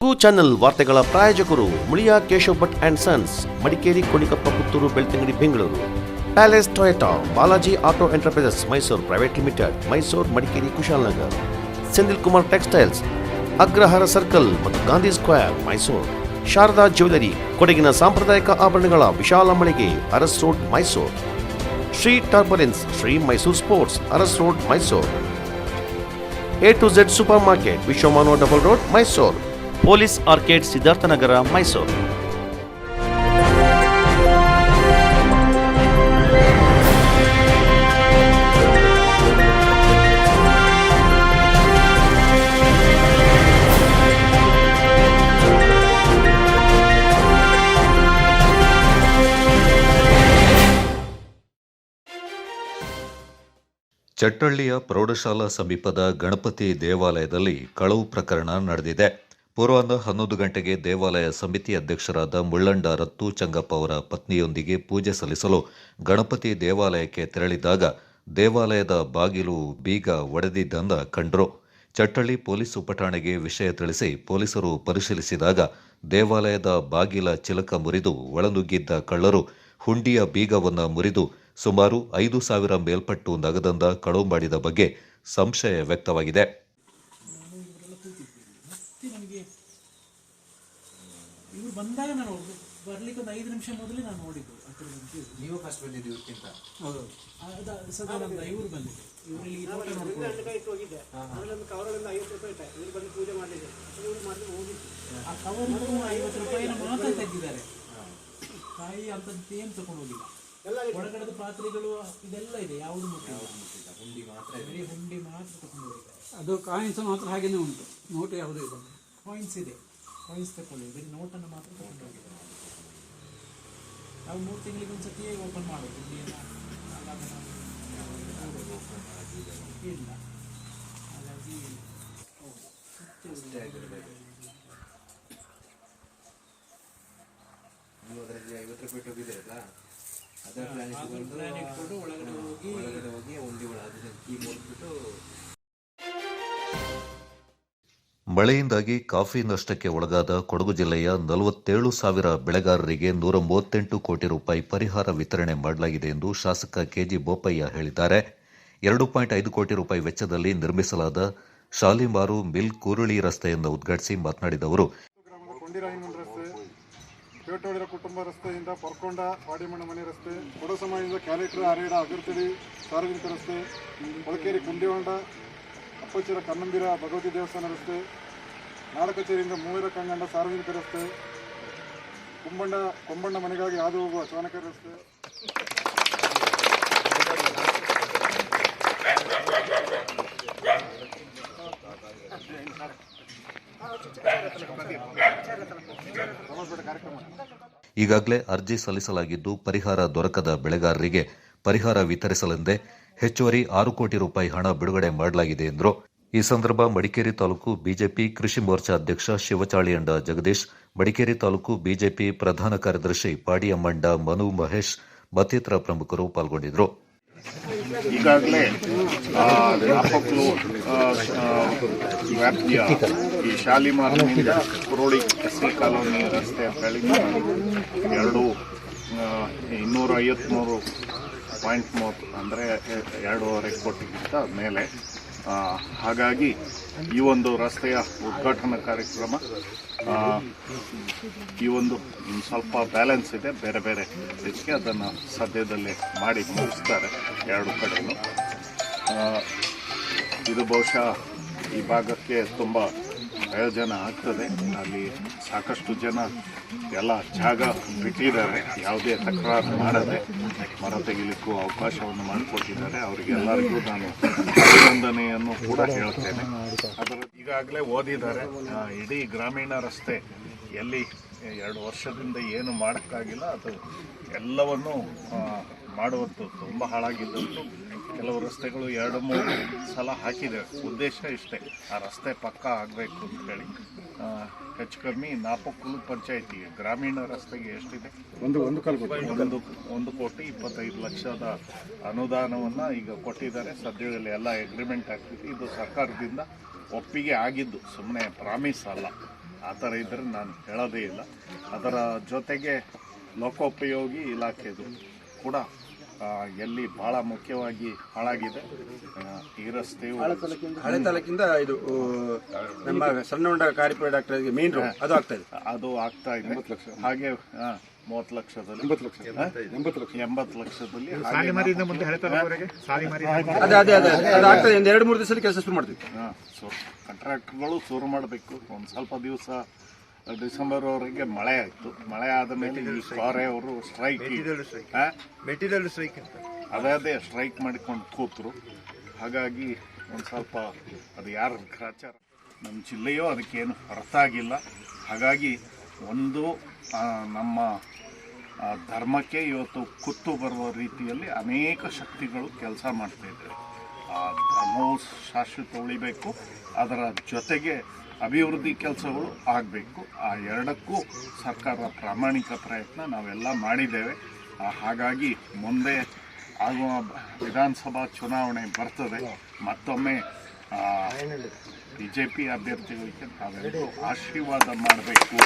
Channel ವಾರ್ತೆಗಳ ಪ್ರಾಯೋಜಕರು Muliya Keshav Bhat and sons, Madikeri, Gonikoppa, Puttur, Belthangady, Bengaluru. Palace Toyota, Balaji auto enterprises Mysuru private limited, Mysuru, Madikeri, Kushalnagar. Senthil Kumar textiles, Agrahara circle ಮತ್ತು Gandhi square, Mysuru. Sharada jewellery, ಕೊಡಗಿನ ಸಾಂಪ್ರದಾಯಿಕ ಆಭರಣಗಳ ವಿಶಾಲ ಮಳಿಗೆ, Aras road, Mysuru. Shri turbulence, Shri Mysuru sports, Aras road, Mysuru. A to Z supermarket, Vishwamanava double road, Mysuru. Police arcade, Siddharthanagara, Mysuru. ಚಟ್ಟಳ್ಳಿಯ ಪ್ರೌಢಶಾಲಾ ಸಮೀಪದ ಗಣಪತಿ ದೇವಾಲಯದಲ್ಲಿ ಕಳವು ಪ್ರಕರಣ ನಡೆದಿದೆ. ಪೂರ್ವಾಹ್ನ 11 ಗಂಟೆಗೆ ದೇವಾಲಯ ಸಮಿತಿ ಅಧ್ಯಕ್ಷರಾದ ಮುಳ್ಳಂಡ ರತ್ತು ಚಂಗಪ್ಪ ಅವರ ಪತ್ನಿಯೊಂದಿಗೆ ಪೂಜೆ ಸಲ್ಲಿಸಲು ಗಣಪತಿ ದೇವಾಲಯಕ್ಕೆ ತೆರಳಿದಾಗ ದೇವಾಲಯದ ಬಾಗಿಲು ಬೀಗ ಒಡೆದಿದ್ದನ್ನು ಕಂಡರು. ಚಟ್ಟಳ್ಳಿ ಪೊಲೀಸ್ ಉಪಠಾಣೆಗೆ ವಿಷಯ ತಿಳಿಸಿ ಪೊಲೀಸರು ಪರಿಶೀಲಿಸಿದಾಗ ದೇವಾಲಯದ ಬಾಗಿಲ ಚಿಲಕ ಮುರಿದು ಒಳನುಗ್ಗಿದ್ದ ಕಳ್ಳರು ಹುಂಡಿಯ ಬೀಗವನ್ನು ಮುರಿದು ಸುಮಾರು 5,000 ಮೇಲ್ಪಟ್ಟು ನಗದಂದ ಕಳವು ಮಾಡಿದ ಬಗ್ಗೆ ಸಂಶಯ ವ್ಯಕ್ತವಾಗಿದೆ. ಇವರು ಬಂದಾಗ ನಾನು ಬರ್ಲಿಕ್ಕೆ ಒಂದು 5 ನಿಮಿಷ ಮೊದಲೇ ನಾನು ನೋಡಿದ್ದು. ನೀವು ಫಸ್ಟ್ ಬಂದಿದ್ದು ಇವ್ರಿಗಿಂತ? ಹೌದು, ಸದಾನಂದ ಇವರು ಬಂದಿದ್ದು. ಇವರಲ್ಲಿ ಕವರಲ್ಲಿ ಪೂಜೆ ಮಾಡಲಿದೆ, ಆ ಕವರ್ 50 ರೂಪಾಯಿನ ಮಾತ್ರ ತೆಗೆದಿದ್ದಾರೆ. ಕಾಯಿ ಅಂತದ್ದು ಏನು ತಗೊಂಡು ಹೋಗಿಲ್ಲ. ಒಳಗಡೆದ ಪಾತ್ರೆಗಳು ಇದೆಲ್ಲ ಇದೆ, ಯಾವುದು ಮುಟ್ಟಿಲ್ಲ. ಹುಂಡಿ ಮಾತ್ರ ತಗೊಂಡು ಹೋಗಿದ್ದಾರೆ. ಅದು ಕಾಯಿನ್ಸ್ ಮಾತ್ರ ಹಾಗೇನೆ ಉಂಟು, ನೋಟು ಯಾವುದೂ ಇದೆ. ಕಾಯಿನ್ಸ್ ಇದೆ, ಕಾಯಿನ್ಸ್ ತಗೊಂಡು ಬರೀ ನೋಟನ್ನು ಮಾತ್ರ ತಗೊಂಡು ಹೋಗಿದ್ದಾರೆ. ನಾವು 3 ತಿಂಗಳಿಗೆ ಒಂದ್ಸತಿಯೇ ಓಪನ್ ಮಾಡೋದು. ಇಲ್ಲ ಹಾಗಾಗಿ ನೀವು ಅದರಲ್ಲಿ 50 ರೂಪಾಯಿ ಹೋಗಿದ್ದೀರಲ್ಲ, ಅದರ ಪ್ಲಾನ್ ಇಟ್ಕೊಂಡು ಒಳಗಡೆ ಹೋಗಿ ಹುಂಡಿ ಒಳಗೆ ಕೀ ಮುಟ್ಬಿಟ್ಟು. ಮಳೆಯಿಂದಾಗಿ ಕಾಫಿ ನಷ್ಟಕ್ಕೆ ಒಳಗಾದ ಕೊಡಗು ಜಿಲ್ಲೆಯ 47,000 ಬೆಳೆಗಾರರಿಗೆ 138 ಕೋಟಿ ರೂಪಾಯಿ ಪರಿಹಾರ ವಿತರಣೆ ಮಾಡಲಾಗಿದೆ ಎಂದು ಶಾಸಕ ಕೆಜಿ ಬೋಪಯ್ಯ ಹೇಳಿದ್ದಾರೆ. 2.5 ಕೋಟಿ ರೂಪಾಯಿ ವೆಚ್ಚದಲ್ಲಿ ನಿರ್ಮಿಸಲಾದ ಶಾಲಿಮಾರು ಮಿಲ್ ಕೂರುಳಿ ರಸ್ತೆಯನ್ನು ಉದ್ಘಾಟಿಸಿ ಮಾತನಾಡಿದ ಅವರು, ಪೇಟೋಡಿರ ಕುಟುಂಬ ರಸ್ತೆಯಿಂದ ಪರ್ಕೊಂಡ ವಾಡಿಮಣ್ಣ ಮನೆ ರಸ್ತೆ, ಕೊಡಸಮಾಯಿಂದ ಕ್ಯಾಲೆಕ್ಟರ್ ಅರೇಡ ಅಗರ್ತಿಡಿ ಸಾರ್ವಜನಿಕ ರಸ್ತೆ, ಕೊಳಕೇರಿ ಕುಂಡಿಹೊಂಡ ಅಪ್ಪಚ್ಚಿರ ಕನ್ನಂಬಿರ ಭಗವತಿ ದೇವಸ್ಥಾನ ರಸ್ತೆ, ನಾಡಕಚೇರಿಯಿಂದ ಮೂವರ ಕಂಗಂಡ ಸಾರ್ವಜನಿಕ ರಸ್ತೆ, ಕೊಂಬಣ್ಣ ಮನೆಗಾಗಿ ಹಾದು ಹೋಗುವ ಚಾಣಕ್ಯ ರಸ್ತೆ. ಈಗಾಗಲೇ ಅರ್ಜಿ ಸಲ್ಲಿಸಲಾಗಿದ್ದು ಪರಿಹಾರ ದೊರಕದ ಬೆಳೆಗಾರರಿಗೆ ಪರಿಹಾರ ವಿತರಿಸಲೆಂದೇ ಹೆಚ್ಚುವರಿ 6 ಕೋಟಿ ರೂಪಾಯಿ ಹಣ ಬಿಡುಗಡೆ ಮಾಡಲಾಗಿದೆ ಎಂದರು. ಈ ಸಂದರ್ಭ ಮಡಿಕೇರಿ ತಾಲೂಕು ಬಿಜೆಪಿ ಕೃಷಿ ಮೋರ್ಚಾ ಅಧ್ಯಕ್ಷ ಶಿವಚಾಳಿಯಂಡ ಜಗದೀಶ್, ಮಡಿಕೇರಿ ತಾಲೂಕು ಬಿಜೆಪಿ ಪ್ರಧಾನ ಕಾರ್ಯದರ್ಶಿ ಪಾಡಿಯಮ್ಮಂಡ ಮನು ಮಹೇಶ್ ಮತ್ತಿತರ ಪ್ರಮುಖರು ಪಾಲ್ಗೊಂಡಿದ್ದರು. ಈಗಾಗಲೇ ನಾಪಕ್ಲು ವ್ಯಾಪ್ತಿಯ ಈ ಶಾಲಿಮಾರ್ನಿಂದ ಕುರೋಳಿ ಎಸ್ಸಿ ಕಾಲೋನಿ ರಸ್ತೆ ಬೆಳಗ್ಗೆ 253.3 ಅಂದರೆ 2.5 ಕೋಟಿಗಿಂತ ಮೇಲೆ. ಹಾಗಾಗಿ ಈ ಒಂದು ರಸ್ತೆಯ ಉದ್ಘಾಟನಾ ಕಾರ್ಯಕ್ರಮ ಈ ಒಂದು ಸ್ವಲ್ಪ ಬ್ಯಾಲೆನ್ಸ್ ಇದೆ, ಬೇರೆ ಬೇರೆ ಇದಕ್ಕೆ ಅದನ್ನು ಸದ್ಯದಲ್ಲೇ ಮಾಡಿ ಮುಗಿಸ್ತಾರೆ 2 ಕಡೆಯೂ. ಇದು ಬಹುಶಃ ಈ ಭಾಗಕ್ಕೆ ತುಂಬ ಪ್ರಯೋಜನ ಆಗ್ತದೆ. ಅಲ್ಲಿ ಸಾಕಷ್ಟು ಜನ ಎಲ್ಲ ಜಾಗ ಬಿಟ್ಟಿದ್ದಾರೆ, ಯಾವುದೇ ತಕರಾರು ಮಾಡದೆ ಮರ ತೆಗಿಲಿಕ್ಕೂ ಅವಕಾಶವನ್ನು ಮಾಡಿಕೊಟ್ಟಿದ್ದಾರೆ. ಅವರಿಗೆಲ್ಲರಿಗೂ ನಾನು ಅಭಿನಂದನೆಯನ್ನು ಕೂಡ ಹೇಳ್ತೇನೆ. ಅದರ ಈಗಾಗಲೇ ಓದಿದ್ದಾರೆ. ಇಡೀ ಗ್ರಾಮೀಣ ರಸ್ತೆ ಎಲ್ಲಿ 2 ವರ್ಷದಿಂದ ಏನು ಮಾಡೋಕ್ಕಾಗಿಲ್ಲ, ಅದು ಎಲ್ಲವನ್ನು ಮಾಡುವಂಥದ್ದು ತುಂಬ ಹಾಳಾಗಿದ್ದಂತೂ ಕೆಲವು ರಸ್ತೆಗಳು 2-3 ಸಲ ಹಾಕಿದೆ. ಉದ್ದೇಶ ಇಷ್ಟೇ, ಆ ರಸ್ತೆ ಪಕ್ಕ ಆಗಬೇಕು ಅಂತೇಳಿ. ಹೆಚ್ಚು ಕಮ್ಮಿ ನಾಪಕ್ಕೂಲು ಪಂಚಾಯಿತಿ ಗ್ರಾಮೀಣ ರಸ್ತೆಗೆ ಎಷ್ಟಿದೆ? 1 ಕೋಟಿ 25 ಲಕ್ಷದ ಅನುದಾನವನ್ನು ಈಗ ಕೊಟ್ಟಿದ್ದಾರೆ. ಸದ್ಯದಲ್ಲಿ ಎಲ್ಲ ಅಗ್ರಿಮೆಂಟ್ ಆಗ್ತಿದೆ. ಇದು ಸರ್ಕಾರದಿಂದ ಒಪ್ಪಿಗೆ ಆಗಿದ್ದು, ಸುಮ್ಮನೆ ಪ್ರಾಮಿಸ್ ಅಲ್ಲ. ಆ ಥರ ಇದ್ದರೆ ನಾನು ಹೇಳೋದೇ ಇಲ್ಲ. ಅದರ ಜೊತೆಗೆ ಲೋಕೋಪಯೋಗಿ ಇಲಾಖೆದು ಕೂಡ ಎಲ್ಲಿ ಭಾಳ ಮುಖ್ಯವಾಗಿ ಹಾಳಾಗಿದೆ. ಈ ರಸ್ತೆಯು ಹಳೆ ತಾಲೂಕಿಂದ ಇದು ನಮ್ಮ ಸಣ್ಣ ಹೊಂಡ ಕಾರ್ಪೊರೇಟ್ ಡಾಕ್ಟರ್ಗೆ ಮೇನ್ ರೋಡ್ ಅದು ಆಗ್ತಾ ಇದೆ. ಅದು ಆಗ್ತಾ ಇದೆ. ಹಾಗೆ 30 ಲಕ್ಷದಲ್ಲಿ 80 ಲಕ್ಷದಲ್ಲಿ ಅದೇ ಅದು ಆಗ್ತದೆ. ಒಂದು 2-3 ದಿವಸದಲ್ಲಿ ಕೆಲಸ ಶುರು ಮಾಡ್ತೀವಿ. ಕಾಂಟ್ರಾಕ್ಟರ್ಗಳು ಶುರು ಮಾಡಬೇಕು. ಒಂದು ಸ್ವಲ್ಪ ದಿವಸ ಡಿಸೆಂಬರ್ವರೆಗೆ ಮಳೆ ಆಯಿತು. ಮಳೆ ಆದ ಮೇಲೆ ಈ ಕಾರೆ ಅವರು ಮೆಟೀರಿಯಲ್ ಸ್ಟ್ರೈಕ್ ಅದೇ ಸ್ಟ್ರೈಕ್ ಮಾಡಿಕೊಂಡು ಕೂತರು. ಹಾಗಾಗಿ ಒಂದು ಸ್ವಲ್ಪ ಅದು ಯಾರ ಗ್ರಾಚಾರ ನಮ್ಮ ಜಿಲ್ಲೆಯೋ ಅದಕ್ಕೇನು ಅರ್ಥ ಆಗಿಲ್ಲ. ಹಾಗಾಗಿ ಒಂದು ನಮ್ಮ ಧರ್ಮಕ್ಕೆ ಇವತ್ತು ಕುತ್ತು ಬರುವ ರೀತಿಯಲ್ಲಿ ಅನೇಕ ಶಕ್ತಿಗಳು ಕೆಲಸ ಮಾಡ್ತಾಯಿದ್ದಾರೆ. ಆ ಧರ್ಮವು ಶಾಶ್ವತ ಉಳಿಬೇಕು, ಅದರ ಜೊತೆಗೆ ಅಭಿವೃದ್ಧಿ ಕೆಲಸಗಳು ಆಗಬೇಕು. ಆ ಎರಡಕ್ಕೂ ಸರ್ಕಾರ ಪ್ರಾಮಾಣಿಕ ಪ್ರಯತ್ನ ನಾವೆಲ್ಲ ಮಾಡಿದ್ದೇವೆ. ಹಾಗಾಗಿ ಮುಂದೆ ಆಗುವ ವಿಧಾನಸಭಾ ಚುನಾವಣೆ ಬರ್ತದೆ. ಮತ್ತೊಮ್ಮೆ BJP ಅಭ್ಯರ್ಥಿಗಳಿಗೆ ನಾವೆಲ್ಲರೂ ಆಶೀರ್ವಾದ ಮಾಡಬೇಕು.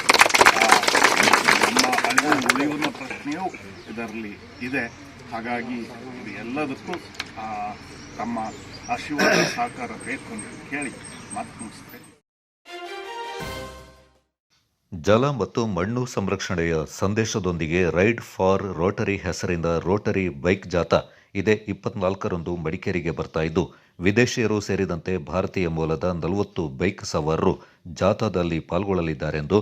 ನಮ್ಮ ಹಳ್ಳಿ ಉಳಿಯುವ ಪ್ರಶ್ನೆಯೂ ಇದರಲ್ಲಿ ಇದೆ. ಹಾಗಾಗಿ ಇದು ಎಲ್ಲದಕ್ಕೂ ತಮ್ಮ ಆಶೀರ್ವಾದ ಸಹಕಾರ ಬೇಕು ಅಂತ ಕೇಳಿ ಮಾತು ಮುಗಿಸ್ತೇನೆ. ಜಲ ಮತ್ತು ಮಣ್ಣು ಸಂರಕ್ಷಣೆಯ ಸಂದೇಶದೊಂದಿಗೆ ರೈಡ್ ಫಾರ್ ರೋಟರಿ ಹೆಸರಿಂದ ರೋಟರಿ ಬೈಕ್ ಜಾಥಾ ಇದೇ 24ರಂದು ಮಡಿಕೇರಿಗೆ ಬರ್ತಾ ಇದ್ದು, ವಿದೇಶಿಯರು ಸೇರಿದಂತೆ ಭಾರತೀಯ ಮೂಲದ 40 ಬೈಕ್ ಸವಾರರು ಜಾಥಾದಲ್ಲಿ ಪಾಲ್ಗೊಳ್ಳಲಿದ್ದಾರೆಂದು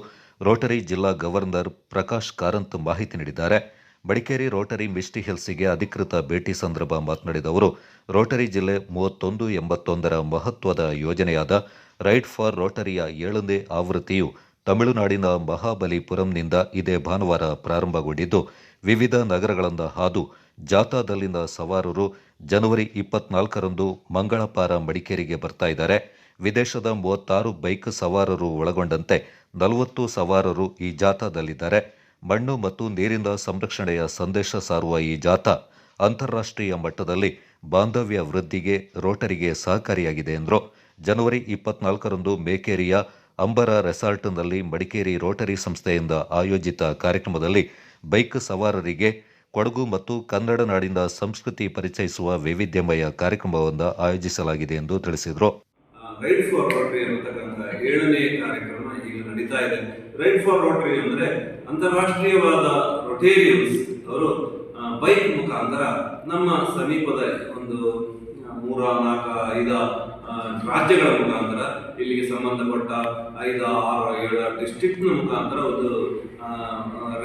ರೋಟರಿ ಜಿಲ್ಲಾ ಗವರ್ನರ್ ಪ್ರಕಾಶ್ ಕಾರಂತ್ ಮಾಹಿತಿ ನೀಡಿದ್ದಾರೆ. ಮಡಿಕೇರಿ ರೋಟರಿ ಮಿಸ್ಟಿ ಹಿಲ್ಸ್ಗೆ ಅಧಿಕೃತ ಭೇಟಿ ಸಂದರ್ಭ ಮಾತನಾಡಿದ ಅವರು, ರೋಟರಿ ಜಿಲ್ಲೆ 3181ರ ಮಹತ್ವದ ಯೋಜನೆಯಾದ ರೈಡ್ ಫಾರ್ ರೋಟರಿಯ 7ನೇ ಆವೃತ್ತಿಯು ತಮಿಳುನಾಡಿನ ಮಹಾಬಲಿಪುರಂನಿಂದ ಇದೇ ಭಾನುವಾರ ಪ್ರಾರಂಭಗೊಂಡಿದ್ದು, ವಿವಿಧ ನಗರಗಳಿಂದ ಹಾದು ಜಾಥಾದಲ್ಲಿನ ಸವಾರರು ಜನವರಿ 24ರಂದು ಮಂಗಳಪಾರ ಮಡಿಕೇರಿಗೆ ಬರ್ತಾ ಇದ್ದಾರೆ. ವಿದೇಶದ 36 ಬೈಕ್ ಸವಾರರು ಒಳಗೊಂಡಂತೆ 40 ಸವಾರರು ಈ ಜಾಥಾದಲ್ಲಿದ್ದಾರೆ. ಮಣ್ಣು ಮತ್ತು ನೀರಿನ ಸಂರಕ್ಷಣೆಯ ಸಂದೇಶ ಸಾರುವ ಈ ಜಾಥಾ ಅಂತಾರಾಷ್ಟ್ರೀಯ ಮಟ್ಟದಲ್ಲಿ ಬಾಂಧವ್ಯ ವೃದ್ಧಿಗೆ ರೋಟರಿಗೆ ಸಹಕಾರಿಯಾಗಿದೆ ಎಂದರು. ಜನವರಿ 24ರಂದು ಮೇಕೇರಿಯ ಅಂಬರ ರೆಸಾರ್ಟ್ನಲ್ಲಿ ಮಡಿಕೇರಿ ರೋಟರಿ ಸಂಸ್ಥೆಯಿಂದ ಆಯೋಜಿತ ಕಾರ್ಯಕ್ರಮದಲ್ಲಿ ಬೈಕ್ ಸವಾರರಿಗೆ ಕೊಡಗು ಮತ್ತು ಕನ್ನಡ ನಾಡಿನ ಸಂಸ್ಕೃತಿ ಪರಿಚಯಿಸುವ ವೈವಿಧ್ಯಮಯ ಕಾರ್ಯಕ್ರಮವನ್ನು ಆಯೋಜಿಸಲಾಗಿದೆ ಎಂದು ತಿಳಿಸಿದರು. ರೈಡ್ ಫಾರ್ ರೋಟರಿ ಅನ್ನತಕ್ಕಂಥ 7ನೇ ಕಾರ್ಯಕ್ರಮ ಈಗ ನಡೀತಾ ಇದೆ. ರೈಡ್ ಫಾರ್ ರೋಟರಿ ಅಂದರೆ ಅಂತಾರಾಷ್ಟ್ರೀಯವಾದ ರೊಟೇರಿಯನ್ಸ್ ಅವರು ಬೈಕ್ ಮುಖಾಂತರ ನಮ್ಮ ಸಮೀಪದ ಒಂದು 3-4-5 ರಾಜ್ಯಗಳ ಮುಖಾಂತರ ಇಲ್ಲಿಗೆ ಸಂಬಂಧಪಟ್ಟ 5-6-7 ಡಿಸ್ಟ್ರಿಕ್ಟ್ನ ಮುಖಾಂತರ ಒಂದು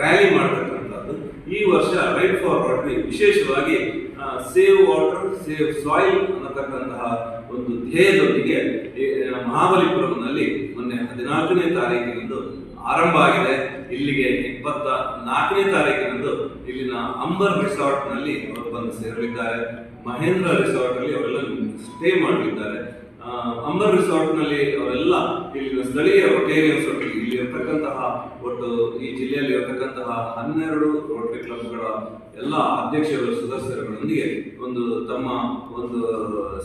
ರ್ಯಾಲಿ ಮಾಡತಕ್ಕಂಥದ್ದು. ಈ ವರ್ಷ ರೈಡ್ ಫಾರ್ ರೋಟರಿ ವಿಶೇಷವಾಗಿ ಸೇವ್ ವಾಟರ್ ಸೇವ್ ಸಾಯಿಲ್ ಅನ್ನತಕ್ಕಂತಹ ಒಂದು ಧ್ಯೇಯದೊಂದಿಗೆ ಮಹಾಬಲಿಪುರಂನಲ್ಲಿ ಮೊನ್ನೆ 14ನೇ ತಾರೀಕಿನಂದು ಆರಂಭ ಆಗಿದೆ. ಇಲ್ಲಿಗೆ 24ನೇ ತಾರೀಕಿನಂದು ಇಲ್ಲಿನ ಅಂಬರ್ ರೆಸಾರ್ಟ್ನಲ್ಲಿ ಅವರು ಬಂದು ಸೇರಲಿದ್ದಾರೆ. ಮಹೇಂದ್ರ ರೆಸಾರ್ಟ್ ಅಲ್ಲಿ ಅವರೆಲ್ಲ ಸ್ಟೇ ಮಾಡಲಿದ್ದಾರೆ. ಅಂಬರ್ ರೆಸಾರ್ಟ್ನಲ್ಲಿ ಅವರೆಲ್ಲ ಇಲ್ಲಿನ ಸ್ಥಳೀಯ ರೊಟೇರಿಯನ್ಸ್ ಇಲ್ಲಿ ಇರತಕ್ಕಂತಹ ಒಟ್ಟು ಈ ಜಿಲ್ಲೆಯಲ್ಲಿ ಇರತಕ್ಕಂತಹ 12 ರೋಟರಿ ಕ್ಲಬ್ಗಳ ಎಲ್ಲ ಅಧ್ಯಕ್ಷರು ಸದಸ್ಯರುಗಳೊಂದಿಗೆ ಒಂದು ತಮ್ಮ ಒಂದು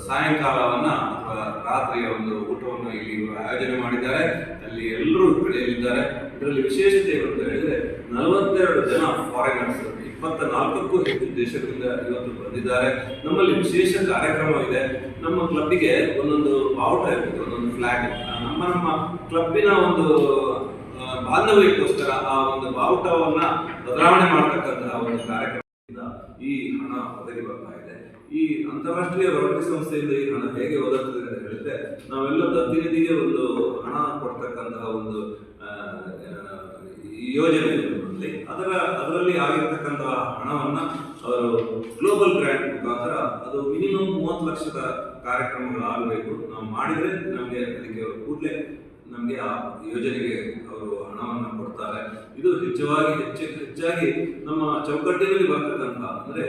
ಸಾಯಂಕಾಲವನ್ನ ಅಥವಾ ರಾತ್ರಿಯ ಒಂದು ಊಟವನ್ನು ಇಲ್ಲಿ ಆಯೋಜನೆ ಮಾಡಿದ್ದಾರೆ. ಅಲ್ಲಿ ಎಲ್ಲರೂ ಕಳೆಯಲಿದ್ದಾರೆ. ಇದರಲ್ಲಿ ವಿಶೇಷತೆ ಏನು ಅಂತ ಹೇಳಿದ್ರೆ 42 ಜನ ಫಾರಿನರ್ಸ್ 24ಕ್ಕೂ ಹೆಚ್ಚು ದೇಶಗಳಿಂದ ಇವತ್ತು ಬಂದಿದ್ದಾರೆ. ನಮ್ಮಲ್ಲಿ ವಿಶೇಷ ಕಾರ್ಯಕ್ರಮ ಇದೆ. ನಮ್ಮ ಕ್ಲಬ್ಬಿಗೆ ಒಂದೊಂದು ಬಾವುಟ ಇರ್ತದೆ, ಒಂದೊಂದು ಫ್ಲಾಗ್. ನಮ್ಮ ಕ್ಲಬ್ಬಿನ ಒಂದು ಬಾಂಧವ್ಯಕ್ಕೋಸ್ಕರ ಆ ಒಂದು ಬಾವುಟವನ್ನ ಬದಲಾವಣೆ ಮಾಡತಕ್ಕಂತಹ ಒಂದು ಕಾರ್ಯಕ್ರಮದಿಂದ ಈ ಹಣ ಒದಗಿ ಬರ್ತಾ ಇದೆ. ಈ ಅಂತಾರಾಷ್ಟ್ರೀಯ ರೋಟರಿ ಸಂಸ್ಥೆಯಿಂದ ಈ ಹಣ ಹೇಗೆ ಒದಗ್ತದೆ ಅಂತ ಹೇಳಿದ್ರೆ, ನಾವೆಲ್ಲ ಪ್ರತಿನಿಧಿಗೆ ಒಂದು ಹಣ ಕೊಡ್ತಕ್ಕಂತಹ ಒಂದು ಯೋಜನೆ ಇದೆ. ಅದರಲ್ಲಿ ಆಗಿರ್ತಕ್ಕಂತಹ ಹಣವನ್ನ ಅವರು ಗ್ಲೋಬಲ್ ಗ್ರಾಂಟ್ ಮುಖಾಂತರ ಅದು ಮಿನಿಮಮ್ 30 ಲಕ್ಷದ ಕಾರ್ಯಕ್ರಮಗಳಾಗಬೇಕು. ನಾವು ಮಾಡಿದ್ರೆ ನಮಗೆ ಅದಕ್ಕೆ ಕೂಡಲೇ ನಮಗೆ ಆ ಯೋಜನೆಗೆ ಅವರು ಹಣವನ್ನು ಕೊಡ್ತಾರೆ. ಇದು ಹೆಚ್ಚಾಗಿ ನಮ್ಮ ಚೌಕಟ್ಟಿನಲ್ಲಿ ಬರ್ತಕ್ಕಂಥ ಅಂದ್ರೆ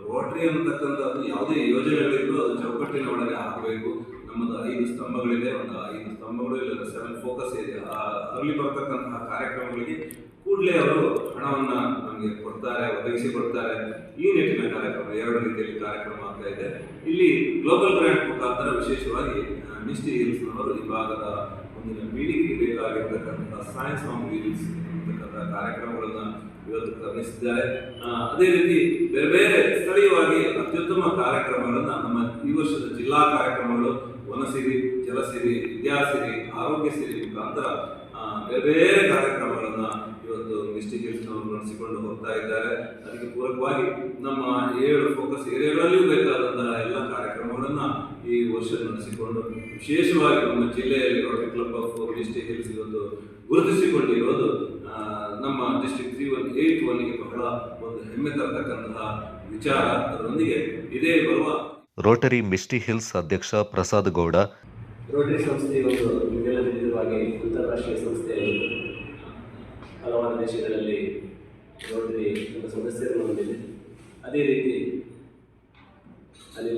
ರೋಟರಿ ಅನ್ನತಕ್ಕಂಥದ್ದು ಯಾವುದೇ ಯೋಜನೆಗಳಿದ್ರು ಅದು ಚೌಕಟ್ಟಿನ ಒಳಗೆ ಆಗಬೇಕು. ನಮ್ಮದು 5 ಸ್ತಂಭಗಳಿದೆ, ಒಂದು 5 ಸ್ತಂಭಗಳು ಇಲ್ಲ 7 ಫೋಕಸ್ ಇದೆ. ಅದರಲ್ಲಿ ಬರ್ತಕ್ಕಂತಹ ಕಾರ್ಯಕ್ರಮಗಳಿಗೆ ಕೂಡಲೇ ಅವರು ಹಣವನ್ನ ನಮಗೆ ಕೊಡ್ತಾರೆ, ಒದಗಿಸಿ ಕೊಡ್ತಾರೆ. ಈ ನಿಟ್ಟಿನ ಕಾರ್ಯಕ್ರಮ 2 ರೀತಿಯಲ್ಲಿ ಕಾರ್ಯಕ್ರಮ ಆಗ್ತಾ ಇದೆ. ಇಲ್ಲಿ ಗ್ಲೋಬಲ್ ಗ್ರಾಂಟ್ ಮುಖಾಂತರ ವಿಶೇಷವಾಗಿ ಮಿಸ್ಟಿ ಹಿಲ್ಸ್ನವರು ಈ ಭಾಗದ ಮುಂದಿನ ಪೀಳಿಗೆಗೆ ಬೇಕಾಗಿರ್ತಕ್ಕಂತಹ ಸೈನ್ಸ್ ಆನ್ ವೀಲ್ಸ್ ಅಂತಕ್ಕಂಥ ಕಾರ್ಯಕ್ರಮಗಳನ್ನು ಇವತ್ತು ಕ್ರಮಿಸಿದ್ದಾರೆ. ಅದೇ ರೀತಿ ಬೇರೆ ಬೇರೆ ಸ್ಥಳೀಯವಾಗಿ ಅತ್ಯುತ್ತಮ ಕಾರ್ಯಕ್ರಮಗಳನ್ನು ನಮ್ಮ ಈ ವರ್ಷದ ಜಿಲ್ಲಾ ಕಾರ್ಯಕ್ರಮಗಳು ವನಸಿರಿ, ಜಲಸಿರಿ, ವಿದ್ಯಾಸಿರಿ, ಆರೋಗ್ಯ ಸಿರಿ ಮುಖಾಂತರ ಬೇರೆ ಬೇರೆ ಕಾರ್ಯಕ್ರಮಗಳನ್ನು ಇವತ್ತು ಡಿಸ್ಟ್ರಿಕ್ಟ್ ಹಿಲ್ಸ್ನವರು ನಡೆಸಿಕೊಂಡು ಹೋಗ್ತಾ ಇದ್ದಾರೆ. ಅದಕ್ಕೆ ಪೂರಕವಾಗಿ ನಮ್ಮ 7 ಫೋಕಸ್ ಏರಿಯಾಗಳಲ್ಲಿಯೂ ಬೇಕಾದಂತಹ ಎಲ್ಲ ಕಾರ್ಯಕ್ರಮಗಳನ್ನು ಈ ವರ್ಷ ನಡೆಸಿಕೊಂಡು ವಿಶೇಷವಾಗಿ ನಮ್ಮ ಜಿಲ್ಲೆಯಲ್ಲಿ Rotary club of district hills ಇವತ್ತು ಗುರುತಿಸಿಕೊಂಡಿರೋದು ನಮ್ಮ ಡಿಸ್ಟ್ರಿಕ್ಟ್ 3181ಗೆ ಬಹಳ ಒಂದು ಹೆಮ್ಮೆ ತರತಕ್ಕಂತಹ ವಿಚಾರ. ಅದರೊಂದಿಗೆ ಇದೇ ಬರುವ ರೋಟರಿ ಮಿಸ್ಟಿ ಹಿಲ್ಸ್ ಅಧ್ಯಕ್ಷ ಪ್ರಸಾದ್ ಗೌಡ, ರೋಟರಿ ಸಂಸ್ಥೆ ಒಂದು ನಿಮಗೆಲ್ಲ ತಿಳಿದಿರುವಾಗೆ ಅಂತಾರಾಷ್ಟ್ರೀಯ ಸಂಸ್ಥೆ, ಹಲವಾರು ದೇಶಗಳಲ್ಲಿ ರೋಟರಿ ನಮ್ಮ ಸದಸ್ಯರನ್ನು ಹೊಂದಿದೆ. ಅದೇ ರೀತಿ ಅಲ್ಲಿ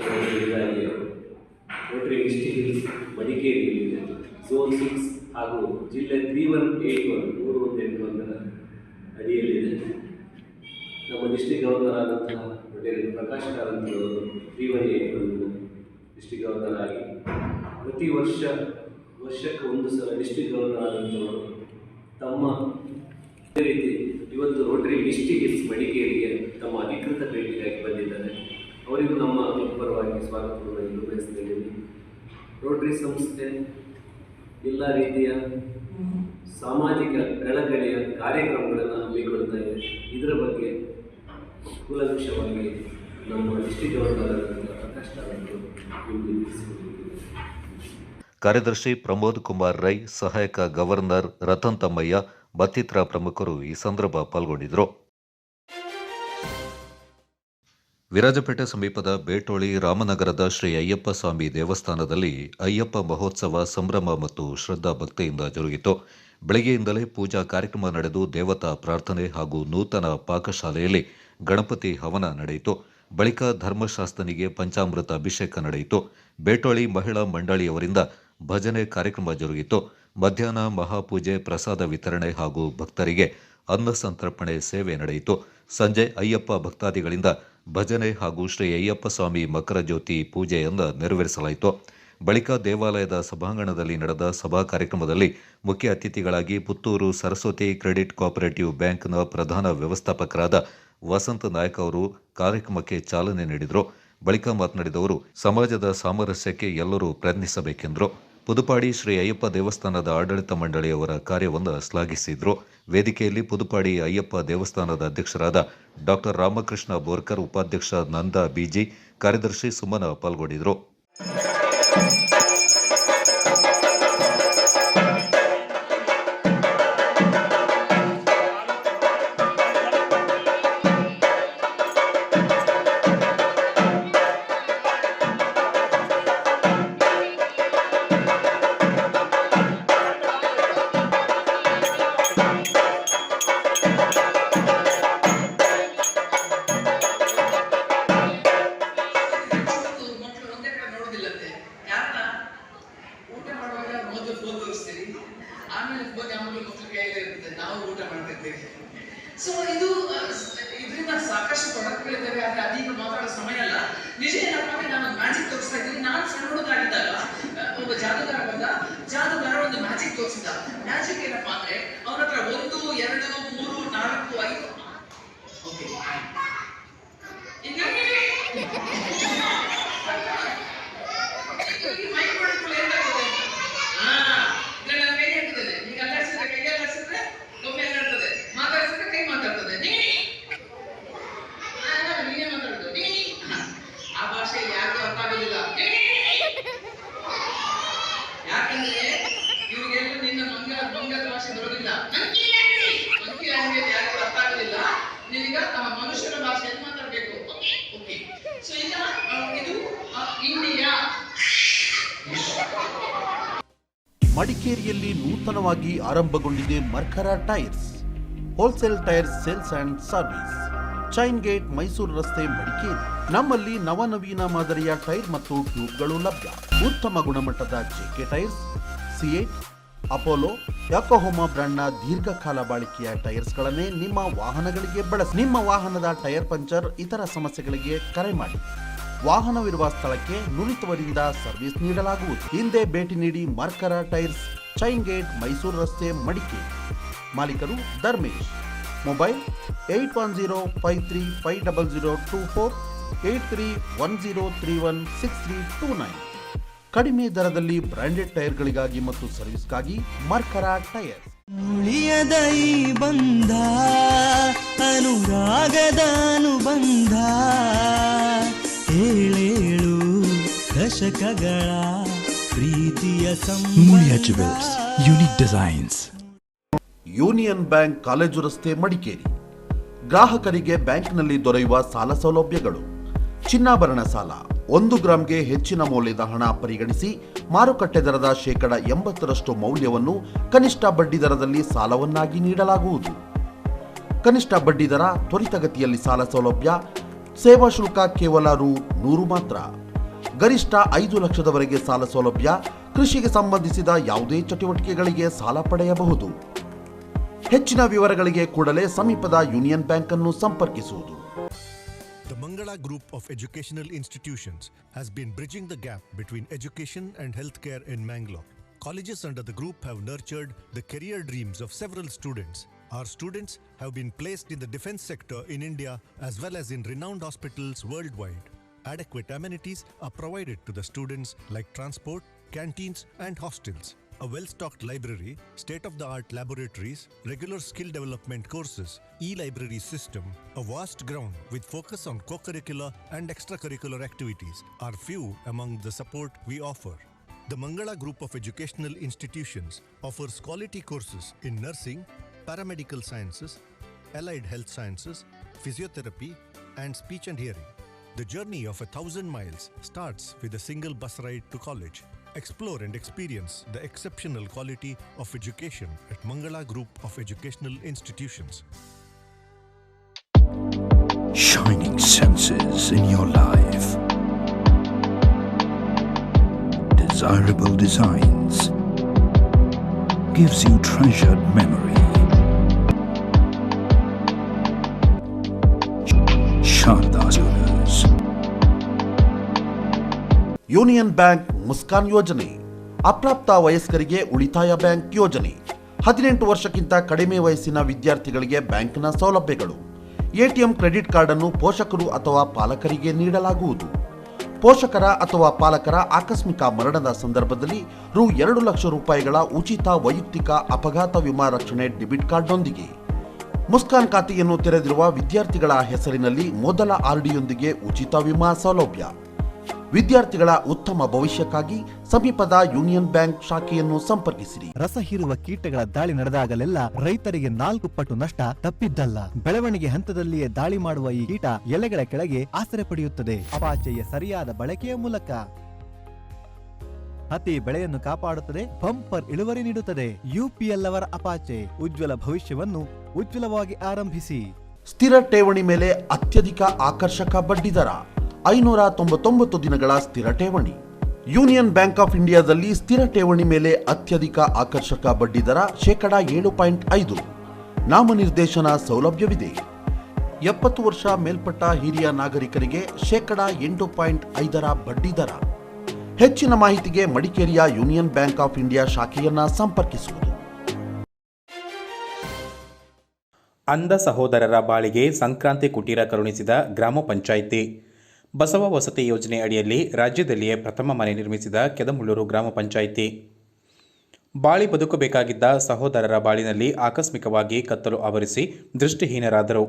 ರೋಟರಿ ಮಿಸ್ಟಿ ಹಿಲ್ಸ್ ಮಡಿಕೇರಿಯಲ್ಲಿದೆ, ಝೋನ್ 6 ಹಾಗೂ ಜಿಲ್ಲೆ 3181 ಅಡಿಯಲ್ಲಿದೆ. ನಮ್ಮ ಡಿಸ್ಟ್ರಿಕ್ಟ್ ಗವರ್ನರ್ ಆದಂತಹ ಪ್ರಕಾಶ್ ಕಾರಂತರು 3181 ಡಿಸ್ಟ್ರಿಕ್ಟ್ ಗವರ್ನರ್ ಆಗಿ ಪ್ರತಿ ವರ್ಷಕ್ಕೆ ಒಂದು ಸಲ ಡಿಸ್ಟ್ರಿಕ್ಟ್ ಗವರ್ನರ್ ಆದಂಥವರು ತಮ್ಮ ಅದೇ ರೀತಿ ಇವತ್ತು ರೋಟರಿ ಮಿಸ್ಟಿ ಹಿಲ್ಸ್ ಮಡಿಕೇರಿಗೆ ತಮ್ಮ ಅಧಿಕೃತ ಭೇಟಿಗಾಗಿ ಬಂದಿದ್ದಾರೆ. ಅವರಿಗೂ ನಮ್ಮ ಪರವಾಗಿ ಸ್ವಾಗತವನ್ನು ಬಯಸ್ತಿದ್ದೇನೆ. ರೋಟರಿ ಸಂಸ್ಥೆ ಎಲ್ಲ ರೀತಿಯ ಸಾಮಾಜಿಕ ಕಳಕಳಿಯ ಕಾರ್ಯಕ್ರಮಗಳನ್ನು ಹಮ್ಮಿಕೊಳ್ತಾ ಇದೆ. ಇದರ ಬಗ್ಗೆ ಕೂಲಂಕಷವಾಗಿ ನಮ್ಮ ಡಿಸ್ಟ್ರಿಕ್ಟ್ ಗವರ್ನರ್ ಪ್ರಕಾಶ್ ಕಾರಂತರು ತಿಳಿಸಿಕೊಟ್ಟಿದ್ದಾರೆ. ಕಾರ್ಯದರ್ಶಿ ಪ್ರಮೋದ್ ಕುಮಾರ್ ರೈ, ಸಹಾಯಕ ಗವರ್ನರ್ ರತನ್ ತಮ್ಮಯ್ಯ ಮತ್ತಿತರ ಪ್ರಮುಖರು ಈ ಸಂದರ್ಭ ಪಾಲ್ಗೊಂಡಿದ್ದರು. ವಿರಾಜಪೇಟೆ ಸಮೀಪದ ಬೇಟೋಳಿ ರಾಮನಗರದ ಶ್ರೀ ಅಯ್ಯಪ್ಪ ಸ್ವಾಮಿ ದೇವಸ್ಥಾನದಲ್ಲಿ ಅಯ್ಯಪ್ಪ ಮಹೋತ್ಸವ ಸಂಭ್ರಮ ಮತ್ತು ಶ್ರದ್ಧಾ ಭಕ್ತಿಯಿಂದ ಜರುಗಿತು. ಬೆಳಗ್ಗೆಯಿಂದಲೇ ಪೂಜಾ ಕಾರ್ಯಕ್ರಮ ನಡೆದು ದೇವತಾ ಪ್ರಾರ್ಥನೆ ಹಾಗೂ ನೂತನ ಪಾಕಶಾಲೆಯಲ್ಲಿ ಗಣಪತಿ ಹವನ ನಡೆಯಿತು. ಬಳಿಕ ಧರ್ಮಶಾಸ್ತ್ರನಿಗೆ ಪಂಚಾಮೃತ ಅಭಿಷೇಕ ನಡೆಯಿತು. ಬೇಟೋಳಿ ಮಹಿಳಾ ಮಂಡಳಿಯವರಿಂದ ಭಜನೆ ಕಾರ್ಯಕ್ರಮ ಜರುಗಿತು. ಮಧ್ಯಾಹ್ನ ಮಹಾಪೂಜೆ, ಪ್ರಸಾದ ವಿತರಣೆ ಹಾಗೂ ಭಕ್ತರಿಗೆ ಅನ್ನ ಸಂತರ್ಪಣೆ ಸೇವೆ ನಡೆಯಿತು. ಸಂಜೆ ಅಯ್ಯಪ್ಪ ಭಕ್ತಾದಿಗಳಿಂದ ಭಜನೆ ಹಾಗೂ ಶ್ರೀ ಅಯ್ಯಪ್ಪ ಸ್ವಾಮಿ ಮಕರ ಜ್ಯೋತಿ ಪೂಜೆಯನ್ನು ನೆರವೇರಿಸಲಾಯಿತು. ಬಳಿಕ ದೇವಾಲಯದ ಸಭಾಂಗಣದಲ್ಲಿ ನಡೆದ ಸಭಾ ಕಾರ್ಯಕ್ರಮದಲ್ಲಿ ಮುಖ್ಯ ಅತಿಥಿಗಳಾಗಿ ಪುತ್ತೂರು ಸರಸ್ವತಿ ಕ್ರೆಡಿಟ್ ಕೋಆಪರೇಟಿವ್ ಬ್ಯಾಂಕ್ನ ಪ್ರಧಾನ ವ್ಯವಸ್ಥಾಪಕರಾದ ವಸಂತ ನಾಯಕ್ ಅವರು ಕಾರ್ಯಕ್ರಮಕ್ಕೆ ಚಾಲನೆ ನೀಡಿದರು. ಬಳಿಕ ಮಾತನಾಡಿದವರು, ಸಮಾಜದ ಸಾಮರಸ್ಯಕ್ಕೆ ಎಲ್ಲರೂ ಪ್ರಯತ್ನಿಸಬೇಕೆಂದರು. ಪುದುಪಾಡಿ ಶ್ರೀ ಅಯ್ಯಪ್ಪ ದೇವಸ್ಥಾನದ ಆಡಳಿತ ಮಂಡಳಿಯವರ ಕಾರ್ಯವನ್ನು ಶ್ಲಾಘಿಸಿದರು. ವೇದಿಕೆಯಲ್ಲಿ ಪುದುಪಾಡಿ ಅಯ್ಯಪ್ಪ ದೇವಸ್ಥಾನದ ಅಧ್ಯಕ್ಷರಾದ ಡಾಕ್ಟರ್ ರಾಮಕೃಷ್ಣ ಬೋರ್ಕರ್, ಉಪಾಧ್ಯಕ್ಷ ನಂದಾ ಬಿಜಿ, ಕಾರ್ಯದರ್ಶಿ ಸುಮನ ಪಾಲ್ಗೊಂಡಿದ್ದರು. ಸೊ ಇದರಿಂದ ಸಾಕಷ್ಟು ಪ್ರಾಡಕ್ಟ್ಗಳಿದ್ದಾವೆ. ಆದರೆ ಅದೀಗ ಮಾತಾಡೋ ಸಮಯ ಅಲ್ಲ. ನಿಜ ಏನಪ್ಪ ಅಂದ್ರೆ ನಾನು ಮ್ಯಾಜಿಕ್ ತೋರಿಸ್ತಾ ಇದ್ದೀನಿ. ನಾನು ಸಣ್ಣ ಹುಡುಗಾಗಿದ್ದಾಗ ಒಬ್ಬ ಜಾದೂಗಾರ ಬಂದ. ಜಾದೂಗಾರ ಒಂದು ಮ್ಯಾಜಿಕ್ ತೋರಿಸಿದ. ಮ್ಯಾಜಿಕ್ ಏನಪ್ಪ ಅಂದ್ರೆ ಅವನ ಹತ್ರ 1, 2, 3, 4, 5 ಓಕೆ ಈಗ ಮೈಕ್ ಮಾಡಿಕೊಳ್ಳಿ ಏನಾಗ್ತದೆ? ಇದನ್ನ ಕೈ ಹಾಕಿದ್ದೇನೆ. ಈಗ ಅಲ್ಲಾಡಿಸಿದ್ರೆ ಕೈ ಅಲ್ಲಾಡಿಸಿದ್ರೆ ಒಮ್ಮೆ ಅಲ್ಲಾಡ್ತದೆ, ಮಾತಾಡಿಸಿದ್ರೆ ಕೈ ಮಾತಾಡ್ತದೆ. ನೀನೇ ಮಾತಾಡೋದು ಆ ಭಾಷೆಯಲ್ಲಿ ಯಾಕೆ ಅರ್ಥ ಆಗೋದಿಲ್ಲ. ಯಾಕಂದ್ರೆ ಇವರಿಗೆಲ್ಲ ನಿನ್ನ ಮಂಗದ ಭಾಷೆ ಬರೋದಿಲ್ಲ. ಮಂಕಿ ಲ್ಯಾಂಗ್ವೇಜ್ ಯಾರಿಗೂ ಅರ್ಥ ಆಗೋದಿಲ್ಲ. ನೀವೀಗ ನಮ್ಮ ಮನುಷ್ಯರ ಭಾಷೆಯಲ್ಲಿ ಮಾತಾಡಬೇಕು. ಓಕೆ ಸೊ ಈಗ ಇದು ಇಂಡಿಯಾ. ಮಡಿಕೇರಿಯಲ್ಲಿ ನೂತನವಾಗಿ ಆರಂಭಗೊಂಡಿದೆ Mercara tyres, wholesale tyres sales and service, chain gate, Mysuru ರಸ್ತೆ, ಮಡಿಕೇರಿ. ನಮ್ಮಲ್ಲಿ ನವನವೀನ ಮಾದರಿಯ ಟೈರ್ ಮತ್ತು ಟ್ಯೂಬ್ಗಳು ಲಭ್ಯ. ಉತ್ತಮ ಗುಣಮಟ್ಟದ ಜೆಕೆ ಟೈರ್ಸ್, ಸಿಯೇಟ್, ಅಪೋಲೋ, ಯಾಕೋಹೋಮಾ ಬ್ರ್ಯಾಂಡ್ನ ದೀರ್ಘಕಾಲ ಬಾಳಿಕೆಯ ಟೈರ್ಸ್ಗಳನ್ನೇ ನಿಮ್ಮ ವಾಹನಗಳಿಗೆ ಬಳಸಿ. ನಿಮ್ಮ ವಾಹನದ ಟೈರ್ ಪಂಚರ್, ಇತರ ಸಮಸ್ಯೆಗಳಿಗೆ ಕರೆ ಮಾಡಿ. ವಾಹನವಿರುವ ಸ್ಥಳಕ್ಕೆ ನುರಿತವರಿಂದ ಸರ್ವಿಸ್ ನೀಡಲಾಗುವುದು. ಹಿಂದೆ ಭೇಟಿ ನೀಡಿ Mercara tyres chain gate, Mysuru ರಸ್ತೆ, ಮಡಿಕೇರಿ. ಮಾಲೀಕರು ಧರ್ಮೇಶ್. ಮೊಬೈಲ್ 8105350024, 8310316329. ಕಡಿಮೆ ದರದಲ್ಲಿ ಬ್ರಾಂಡೆಡ್ ಟೈರ್ಗಳಿಗಾಗಿ ಮತ್ತು ಸರ್ವಿಸ್ಗಾಗಿ ಮರ್ಕರ ಟೈರ್. ಉಳಿಯದ ಈ ಬಂಧ ಅನುರಾಗದ ಅನುಬಂಧ, ಏಳೇಳು ದಶಕಗಳ ಪ್ರೀತಿಯ Muliya jewels, unique designs. Union bank, college ರಸ್ತೆ, ಮಡಿಕೇರಿ. ಗ್ರಾಹಕರಿಗೆ ಬ್ಯಾಂಕ್ನಲ್ಲಿ ದೊರೆಯುವ ಸಾಲ ಸೌಲಭ್ಯಗಳು: ಚಿನ್ನಾಭರಣ ಸಾಲ 1 ಗ್ರಾಂಗೆ ಹೆಚ್ಚಿನ ಮೌಲ್ಯದ ಹಣ ಪರಿಗಣಿಸಿ ಮಾರುಕಟ್ಟೆ ದರದ 80% ಮೌಲ್ಯವನ್ನು ಕನಿಷ್ಠ ಬಡ್ಡಿ ದರದಲ್ಲಿ ಸಾಲವನ್ನಾಗಿ ನೀಡಲಾಗುವುದು. ಕನಿಷ್ಠ ಬಡ್ಡಿ ದರ, ತ್ವರಿತಗತಿಯಲ್ಲಿ ಸಾಲ ಸೌಲಭ್ಯ, ಸೇವಾ ಶುಲ್ಕ ಕೇವಲ Rs100 ಮಾತ್ರ. ಗರಿಷ್ಠ 5 ಲಕ್ಷದವರೆಗೆ ಸಾಲ ಸೌಲಭ್ಯ. ಕೃಷಿಗೆ ಸಂಬಂಧಿಸಿದ ಯಾವುದೇ ಚಟುವಟಿಕೆಗಳಿಗೆ ಸಾಲ ಪಡೆಯಬಹುದು. ಹೆಚ್ಚಿನ ವಿವರಗಳಿಗೆ ಕೂಡಲೇ ಸಮೀಪದ ಯೂನಿಯನ್ ಬ್ಯಾಂಕ್ ಅನ್ನು ಸಂಪರ್ಕಿಸುವುದು. The Mangala Group of Educational Institutions has been bridging the gap between education and healthcare in Mangalore. Colleges under the group have nurtured the career dreams of several students. Our students have been placed in the defense sector in India as well as in renowned hospitals worldwide. Adequate amenities are provided to the students like transport, canteens and hostels. A well-stocked library, state-of-the-art laboratories, regular skill development courses, e-library system, a vast ground with focus on co-curricular and extracurricular activities are few among the support we offer. The Mangala Group of Educational Institutions offers quality courses in nursing, paramedical sciences, allied health sciences, physiotherapy and speech and hearing. The journey of 1,000 miles starts with a single bus ride to college. Explore and experience the exceptional quality of education at Mangala Group of Educational Institutions. Shining senses in your life. Desirable designs. Gives you treasured memory. Sharda Jewelers. Union bank Muskan ಯೋಜನೆ, ಅಪ್ರಾಪ್ತ ವಯಸ್ಕರಿಗೆ ಉಳಿತಾಯ bank ಯೋಜನೆ. 18 ವರ್ಷಕ್ಕಿಂತ ಕಡಿಮೆ ವಯಸ್ಸಿನ ವಿದ್ಯಾರ್ಥಿಗಳಿಗೆ ಬ್ಯಾಂಕ್ನ ಸೌಲಭ್ಯಗಳು. ಎಟಿಎಂ, ಕ್ರೆಡಿಟ್ ಕಾರ್ಡ್ ಅನ್ನು ಪೋಷಕರು ಅಥವಾ ಪಾಲಕರಿಗೆ ನೀಡಲಾಗುವುದು. ಪೋಷಕರ ಅಥವಾ ಪಾಲಕರ ಆಕಸ್ಮಿಕ ಮರಣದ ಸಂದರ್ಭದಲ್ಲಿ Rs2 ಲಕ್ಷ ಉಚಿತ ವೈಯಕ್ತಿಕ ಅಪಘಾತ ವಿಮಾ ರಕ್ಷಣೆ ಡೆಬಿಟ್ ಕಾರ್ಡ್ನೊಂದಿಗೆ. ಮುಸ್ಕಾನ್ ಖಾತೆಯನ್ನು ತೆರೆದಿರುವ ವಿದ್ಯಾರ್ಥಿಗಳ ಹೆಸರಿನಲ್ಲಿ ಮೊದಲ ಆರ್ಡಿಯೊಂದಿಗೆ ಉಚಿತ ವಿಮಾ ಸೌಲಭ್ಯ. ವಿದ್ಯಾರ್ಥಿಗಳ ಉತ್ತಮ ಭವಿಷ್ಯಕ್ಕಾಗಿ ಸಮೀಪದ ಯೂನಿಯನ್ ಬ್ಯಾಂಕ್ ಶಾಖೆಯನ್ನು ಸಂಪರ್ಕಿಸಿರಿ. ರಸ ಹೀರುವ ಕೀಟಗಳ ದಾಳಿ ನಡೆದಾಗಲೆಲ್ಲ ರೈತರಿಗೆ 4 ಪಟ್ಟು ನಷ್ಟ ತಪ್ಪಿದ್ದಲ್ಲ. ಬೆಳವಣಿಗೆ ಹಂತದಲ್ಲಿಯೇ ದಾಳಿ ಮಾಡುವ ಈ ಕೀಟ ಎಲೆಗಳ ಕೆಳಗೆ ಆಸರೆ ಪಡೆಯುತ್ತದೆ. ಅಪಾಚೆಯ ಸರಿಯಾದ ಬಳಕೆಯ ಮೂಲಕ ಅತಿ ಬೆಳೆಯನ್ನು ಕಾಪಾಡುತ್ತದೆ, ಬಂಪರ್ ಇಳುವರಿ ನೀಡುತ್ತದೆ. UPL ಅವರ ಅಪಾಚೆ ಉಜ್ವಲ ಭವಿಷ್ಯವನ್ನು ಉಜ್ವಲವಾಗಿ ಆರಂಭಿಸಿ. ಸ್ಥಿರ ಠೇವಣಿ ಮೇಲೆ ಅತ್ಯಧಿಕ ಆಕರ್ಷಕ ಬಡ್ಡಿದರ, 599 ದಿನಗಳ ಸ್ಥಿರ ಠೇವಣಿ. ಯೂನಿಯನ್ ಬ್ಯಾಂಕ್ ಆಫ್ ಇಂಡಿಯಾದಲ್ಲಿ ಸ್ಥಿರ ಠೇವಣಿ ಮೇಲೆ ಅತ್ಯಧಿಕ ಆಕರ್ಷಕ ಬಡ್ಡಿದರ ,7.5. ನಾಮನಿರ್ದೇಶನ ಸೌಲಭ್ಯವಿದೆ. 70 ವರ್ಷ ಮೇಲ್ಪಟ್ಟ ಹಿರಿಯ ನಾಗರಿಕರಿಗೆ ,8.5 ಬಡ್ಡಿದರ. ಹೆಚ್ಚಿನ ಮಾಹಿತಿಗೆ ಮಡಿಕೇರಿಯ ಯೂನಿಯನ್ ಬ್ಯಾಂಕ್ ಆಫ್ ಇಂಡಿಯಾ ಶಾಖೆಯನ್ನ ಸಂಪರ್ಕಿಸುವುದು. ಅಂಧ ಸಹೋದರರ ಬಾಳಿಗೆ ಸಂಕ್ರಾಂತಿ ಕುಟೀರ ಕರುಣಿಸಿದ ಗ್ರಾಮ ಪಂಚಾಯಿತಿ. ಬಸವ ವಸತಿ ಯೋಜನೆ ಅಡಿಯಲ್ಲಿ ರಾಜ್ಯದಲ್ಲಿಯೇ ಪ್ರಥಮ ಮನೆ ನಿರ್ಮಿಸಿದ ಕೆದಮುಳ್ಳೂರು ಗ್ರಾಮ ಪಂಚಾಯಿತಿ. ಬಾಳಿ ಬದುಕಬೇಕಾಗಿದ್ದ ಸಹೋದರರ ಬಾಳಿನಲ್ಲಿ ಆಕಸ್ಮಿಕವಾಗಿ ಕತ್ತಲು ಆವರಿಸಿ ದೃಷ್ಟಿಹೀನರಾದರು.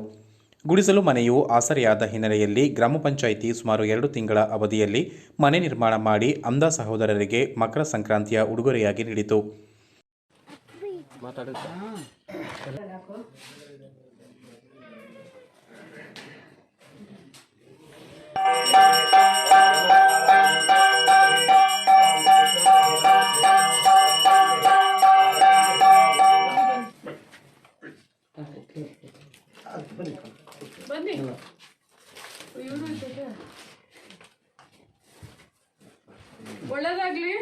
ಗುಡಿಸಲು ಮನೆಯು ಆಸರೆಯಾದ ಹಿನ್ನೆಲೆಯಲ್ಲಿ ಗ್ರಾಮ ಪಂಚಾಯಿತಿ ಸುಮಾರು 2 ತಿಂಗಳ ಅವಧಿಯಲ್ಲಿ ಮನೆ ನಿರ್ಮಾಣ ಮಾಡಿ ಅಂಧ ಸಹೋದರರಿಗೆ ಮಕರ ಸಂಕ್ರಾಂತಿಯ ಉಡುಗೊರೆಯಾಗಿ ನೀಡಿತು. ಬನ್ನಿ ಒಳ್ಳೆದಾಗ್ಲಿ.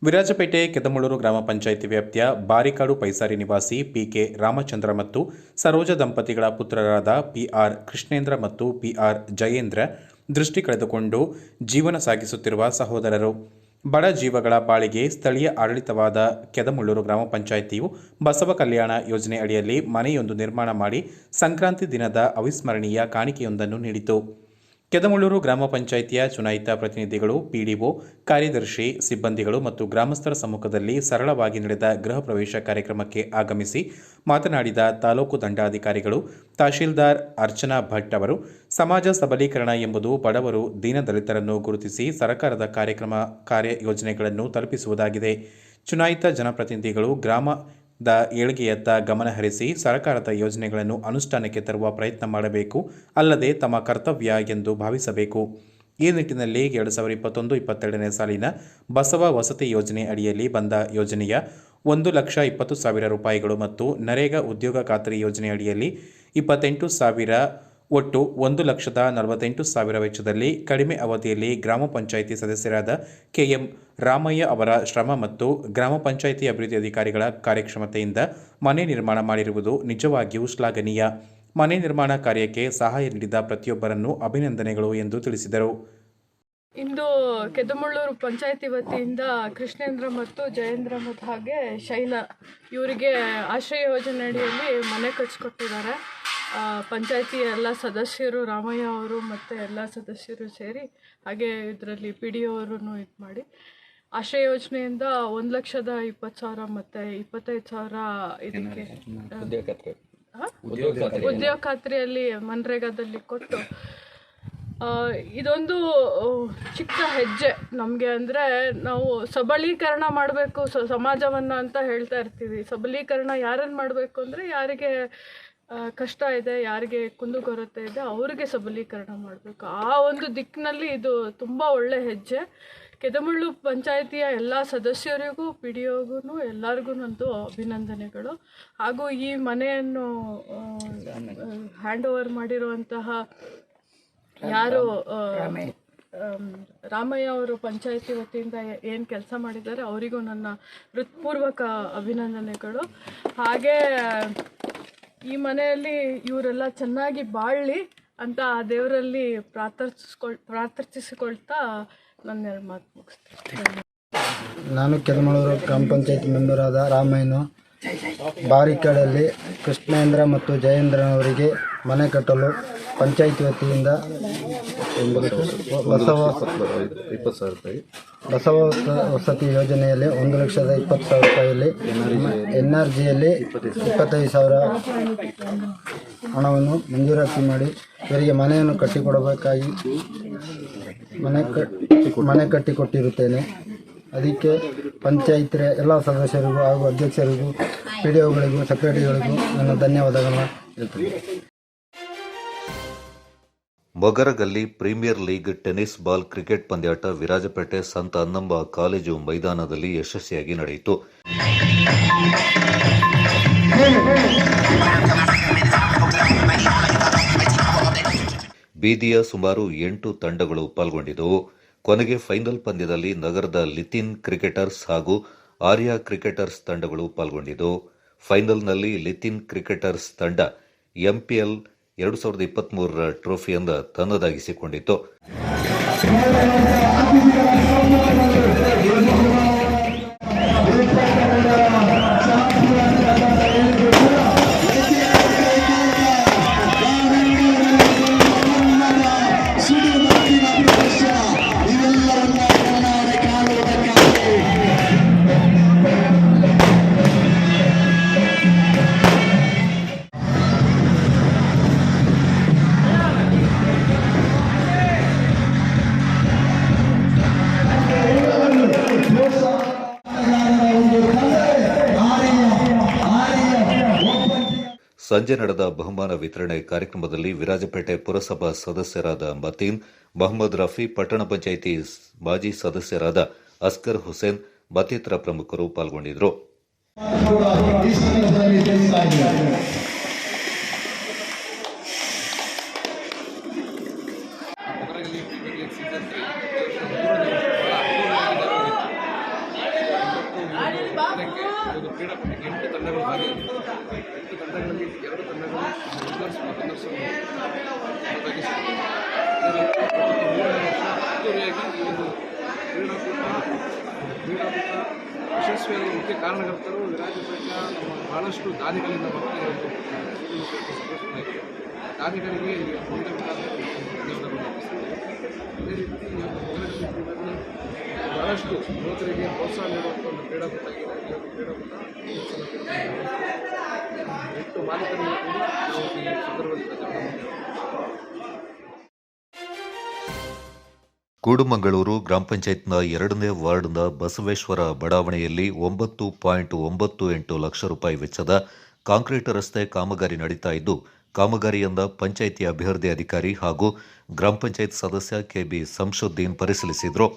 ವಿರಾಜಪೇಟೆ ಕೆದಮುಳ್ಳೂರು ಗ್ರಾಮ ಪಂಚಾಯಿತಿ ವ್ಯಾಪ್ತಿಯ ಬಾರಿಕಾಡು ಪೈಸಾರಿ ನಿವಾಸಿ PK ರಾಮಚಂದ್ರ ಮತ್ತು ಸರೋಜ ದಂಪತಿಗಳ ಪುತ್ರರಾದ PR ಕೃಷ್ಣೇಂದ್ರ ಮತ್ತು PR ಜಯೇಂದ್ರ ದೃಷ್ಟಿ ಕಳೆದುಕೊಂಡು ಜೀವನ ಸಾಗಿಸುತ್ತಿರುವ ಸಹೋದರರು. ಬಡ ಜೀವಗಳ ಬಾಳಿಗೆ ಸ್ಥಳೀಯ ಆಡಳಿತವಾದ ಕೆದಮುಳ್ಳೂರು ಗ್ರಾಮ ಪಂಚಾಯಿತಿಯು ಬಸವ ಕಲ್ಯಾಣ ಯೋಜನೆ ಅಡಿಯಲ್ಲಿ ಮನೆಯೊಂದು ನಿರ್ಮಾಣ ಮಾಡಿ ಸಂಕ್ರಾಂತಿ ದಿನದ ಅವಿಸ್ಮರಣೀಯ ಕಾಣಿಕೆಯೊಂದನ್ನು ನೀಡಿತು. ಕೆದಮುಳ್ಳೂರು ಗ್ರಾಮ ಪಂಚಾಯಿತಿಯ ಚುನಾಯಿತ ಪ್ರತಿನಿಧಿಗಳು, ಪಿಡಿಒ, ಕಾರ್ಯದರ್ಶಿ, ಸಿಬ್ಬಂದಿಗಳು ಮತ್ತು ಗ್ರಾಮಸ್ಥರ ಸಮ್ಮುಖದಲ್ಲಿ ಸರಳವಾಗಿ ನಡೆದ ಗೃಹ ಪ್ರವೇಶ ಕಾರ್ಯಕ್ರಮಕ್ಕೆ ಆಗಮಿಸಿ ಮಾತನಾಡಿದ ತಾಲೂಕು ದಂಡಾಧಿಕಾರಿಗಳು, ತಹಶೀಲ್ದಾರ್ ಅರ್ಚನಾ ಭಟ್ ಅವರು, ಸಮಾಜ ಸಬಲೀಕರಣ ಎಂಬುದು ಬಡವರು, ದೀನದಲಿತರನ್ನು ಗುರುತಿಸಿ ಸರ್ಕಾರದ ಕಾರ್ಯಯೋಜನೆಗಳನ್ನು ತಲುಪಿಸುವುದಾಗಿದೆ. ಚುನಾಯಿತ ಜನಪ್ರತಿನಿಧಿಗಳು ಗ್ರಾಮದ ಏಳ್ಗೆಯತ್ತ ಗಮನ ಹರಿಸಿ ಸರ್ಕಾರದ ಯೋಜನೆಗಳನ್ನು ಅನುಷ್ಠಾನಕ್ಕೆ ತರುವ ಪ್ರಯತ್ನ ಮಾಡಬೇಕು, ಅಲ್ಲದೆ ತಮ್ಮ ಕರ್ತವ್ಯ ಎಂದು ಭಾವಿಸಬೇಕು. ಈ ನಿಟ್ಟಿನಲ್ಲಿ 2021-22ನೇ ಸಾಲಿನ ಬಸವ ವಸತಿ ಯೋಜನೆ ಅಡಿಯಲ್ಲಿ ಬಂದ ಯೋಜನೆಯ 1,20,000 ರೂಪಾಯಿಗಳು ಮತ್ತು ನರೇಗಾ ಉದ್ಯೋಗ ಖಾತ್ರಿ ಯೋಜನೆ ಅಡಿಯಲ್ಲಿ 28,000 ಒಟ್ಟು 1,48,000 ವೆಚ್ಚದಲ್ಲಿ ಕಡಿಮೆ ಅವಧಿಯಲ್ಲಿ ಗ್ರಾಮ ಪಂಚಾಯಿತಿ ಸದಸ್ಯರಾದ ಕೆಎಂ ರಾಮಯ್ಯ ಅವರ ಶ್ರಮ ಮತ್ತು ಗ್ರಾಮ ಪಂಚಾಯಿತಿ ಅಭಿವೃದ್ಧಿ ಅಧಿಕಾರಿಗಳ ಕಾರ್ಯಕ್ಷಮತೆಯಿಂದ ಮನೆ ನಿರ್ಮಾಣ ಮಾಡಿರುವುದು ನಿಜವಾಗಿಯೂ ಶ್ಲಾಘನೀಯ. ಮನೆ ನಿರ್ಮಾಣ ಕಾರ್ಯಕ್ಕೆ ಸಹಾಯ ನೀಡಿದ ಪ್ರತಿಯೊಬ್ಬರನ್ನು ಅಭಿನಂದನೆಗಳು ಎಂದು ತಿಳಿಸಿದರು. ಇಂದು ಕೆದಮುಳ್ಳೂರು ಪಂಚಾಯಿತಿ ವತಿಯಿಂದ ಕೃಷ್ಣೇಂದ್ರ ಮತ್ತು ಜಯೇಂದ್ರ ಮತ್ತು ಹಾಗೆ ಶೈಲಾ ಇವರಿಗೆ ಆಶ್ರಯ ಯೋಜನೆ ಅಡಿಯಲ್ಲಿ ಮನೆ ಕಟ್ಸಿಕೊಟ್ಟಿದ್ದಾರೆ. ಪಂಚಾಯಿತಿ ಎಲ್ಲ ಸದಸ್ಯರು, ರಾಮಯ್ಯ ಅವರು ಮತ್ತು ಎಲ್ಲ ಸದಸ್ಯರು ಸೇರಿ, ಹಾಗೆ ಇದರಲ್ಲಿ PDO ಅವರು ಇದು ಮಾಡಿ ಆಶ್ರಯ ಯೋಜನೆಯಿಂದ 1,20,000 ಮತ್ತು 25,000 ಇದಕ್ಕೆ ಉದ್ಯೋಗ ಖಾತ್ರಿಯಲ್ಲಿ ಮನ್ರೇಗಾದಲ್ಲಿ ಕೊಟ್ಟು ಇದೊಂದು ಚಿಕ್ಕ ಹೆಜ್ಜೆ ನಮಗೆ. ಅಂದರೆ ನಾವು ಸಬಲೀಕರಣ ಮಾಡಬೇಕು ಸಮಾಜವನ್ನು ಅಂತ ಹೇಳ್ತಾ ಇರ್ತೀವಿ. ಸಬಲೀಕರಣ ಯಾರನ್ನು ಮಾಡಬೇಕು ಅಂದರೆ ಯಾರಿಗೆ ಕಷ್ಟ ಇದೆ, ಯಾರಿಗೆ ಕುಂದುಕೊರತೆ ಇದೆ ಅವ್ರಿಗೆ ಸಬಲೀಕರಣ ಮಾಡಬೇಕು. ಆ ಒಂದು ದಿಕ್ಕಿನಲ್ಲಿ ಇದು ತುಂಬ ಒಳ್ಳೆ ಹೆಜ್ಜೆ. ಕೆದಮುಳ್ಳು ಪಂಚಾಯಿತಿಯ ಎಲ್ಲ ಸದಸ್ಯರಿಗೂ, PDOಗೂ ಎಲ್ಲರಿಗೂ ನಂದು ಅಭಿನಂದನೆಗಳು. ಹಾಗೂ ಈ ಮನೆಯನ್ನು ಹ್ಯಾಂಡ್ ಓವರ್ ಮಾಡಿರುವಂತಹ ಯಾರು ರಾಮಯ್ಯ ಅವರು ಪಂಚಾಯಿತಿ ವತಿಯಿಂದ ಏನು ಕೆಲಸ ಮಾಡಿದ್ದಾರೆ ಅವರಿಗೂ ನನ್ನ ಹೃತ್ಪೂರ್ವಕ ಅಭಿನಂದನೆಗಳು. ಹಾಗೆ ಈ ಮನೆಯಲ್ಲಿ ಇವರೆಲ್ಲ ಚೆನ್ನಾಗಿ ಬಾಳಲಿ ಅಂತ ಆ ದೇವರಲ್ಲಿ ಪ್ರಾರ್ಥಿಸಿಕೊಳ್ತಾ ನನ್ನ 2 ಮಾತು ಮುಗಿಸ್ತೀನಿ. ನಾನು ಕೆದಮುಳ್ಳೂರು ಗ್ರಾಮ ಪಂಚಾಯತ್ ಮೆಂಬರ್ ಆದ ರಾಮಯ್ಯನು ಬಾರಿಕಾಡಲ್ಲಿ ಕೃಷ್ಣೇಂದ್ರ ಮತ್ತು ಜಯೇಂದ್ರನವರಿಗೆ ಮನೆ ಕಟ್ಟಲು ಪಂಚಾಯಿತಿ ವತಿಯಿಂದ ಬಸವ ವಸತಿ ಯೋಜನೆಯಲ್ಲಿ 1,20,000 ರೂಪಾಯಿಯಲ್ಲಿ NRGಯಲ್ಲಿ 25,000 ಹಣವನ್ನು ಮಂಜೂರಾತಿ ಮಾಡಿ ಇವರಿಗೆ ಮನೆಯನ್ನು ಕಟ್ಟಿಕೊಡಬೇಕಾಗಿ ಮನೆ ಕಟ್ಟಿಕೊಟ್ಟಿರುತ್ತೇನೆ. ಅದಕ್ಕೆ ಪಂಚಾಯತ್ ಎಲ್ಲ ಸದಸ್ಯರಿಗೂ ಹಾಗೂ ಅಧ್ಯಕ್ಷರಿಗೂ, PDOಗಳಿಗೂ, ಸೆಕ್ರೆಟರಿಗಳಿಗೂ ನನ್ನ ಧನ್ಯವಾದಗಳನ್ನು ಹೇಳ್ತೀನಿ. Mogaragalli premier league tennis ball cricket ಪಂದ್ಯಾಟ ವಿರಾಜಪೇಟೆ ಸಂತ ಅನ್ನಂಬ ಕಾಲೇಜು ಮೈದಾನದಲ್ಲಿ ಯಶಸ್ವಿಯಾಗಿ ನಡೆಯಿತು. ಬೀದಿಯ ಸುಮಾರು 8 ತಂಡಗಳು ಪಾಲ್ಗೊಂಡಿದ್ದವು. ಕೊನೆಗೆ ಫೈನಲ್ ಪಂದ್ಯದಲ್ಲಿ ನಗರದ ಲಿತಿನ್ ಕ್ರಿಕೆಟರ್ಸ್ ಹಾಗೂ ಆರ್ಯ ಕ್ರಿಕೆಟರ್ಸ್ ತಂಡಗಳು ಪಾಲ್ಗೊಂಡಿದ್ದವು. ಫೈನಲ್ನಲ್ಲಿ ಲಿತಿನ್ ಕ್ರಿಕೆಟರ್ಸ್ ತಂಡ MPL 2023 ಟ್ರೋಫಿಯನ್ನು ತನ್ನದಾಗಿಸಿಕೊಂಡಿತು. ಸಂಜೆ ನಡೆದ ಬಹುಮಾನ ವಿತರಣೆ ಕಾರ್ಯಕ್ರಮದಲ್ಲಿ ವಿರಾಜಪೇಟೆ ಪುರಸಭಾ ಸದಸ್ಯರಾದ ಮತೀನ್, ಮೊಹಮ್ಮದ್ ರಫಿ, ಪಟ್ಟಣ ಪಂಚಾಯಿತಿ ಮಾಜಿ ಸದಸ್ಯರಾದ ಅಸ್ಕರ್ ಹುಸೇನ್ ಮತ್ತಿತರ ಪ್ರಮುಖರು ಪಾಲ್ಗೊಂಡಿದ್ದರು. ಕ್ರೀಡಾಪಟುಗೆ 8 ತಂಡಗಳು ಭಾಗಿಯಾಗಿವೆ. 8 ತಂಡಗಳಲ್ಲಿ 2 ತಂಡಗಳು ಅದ್ದೂರಿಯಾಗಿ ಈ ಒಂದು ಕ್ರೀಡಾಕೂಟ ಯಶಸ್ವಿಯಾಗಿ ಮುಖ್ಯ ಕಾರಣಕರ್ತರು ವಿರಾಜಪೇಟೆಯ ನಮ್ಮ ಬಹಳಷ್ಟು ದಾನಿಗಳಿಂದ ಬರ್ತಾ ಇರೋದು ದಾನಿಗಳಿಗೆ ಇಲ್ಲಿ ಅದೇ ರೀತಿ ಈ ಒಂದು ಕ್ರೀಡೆಗಳಲ್ಲಿ ಬಹಳಷ್ಟು ಯುವಕರಿಗೆ ಪ್ರೋತ್ಸಾಹ ನೀಡುವಂಥ ಒಂದು ಕ್ರೀಡಾಕೂಟ ಆಗಿದೆ. ಈ ಒಂದು ಕ್ರೀಡಾಕೂಟ ಎಷ್ಟು ಮಾಲೀಕರಿಗೆ ಕೂಡ ನಾವು ಈ ಸಂದರ್ಭದಲ್ಲಿ ಕೂಡುಮಂಗಳೂರು ಗ್ರಾಮ ಪಂಚಾಯತ್ನ 2ನೇ ವಾರ್ಡ್ನ ಬಸವೇಶ್ವರ ಬಡಾವಣೆಯಲ್ಲಿ 9.98 ಲಕ್ಷ ರೂಪಾಯಿ ವೆಚ್ಚದ ಕಾಂಕ್ರೀಟ್ ರಸ್ತೆ ಕಾಮಗಾರಿ ನಡೀತಾ ಇದ್ದು, ಕಾಮಗಾರಿಯಿಂದ ಪಂಚಾಯಿತಿ ಅಭಿವೃದ್ಧಿ ಅಧಿಕಾರಿ ಹಾಗೂ ಗ್ರಾಮ ಪಂಚಾಯತ್ ಸದಸ್ಯ ಕೆಬಿ ಸಂಶುದ್ದೀನ್ ಪರಿಶೀಲಿಸಿದರು.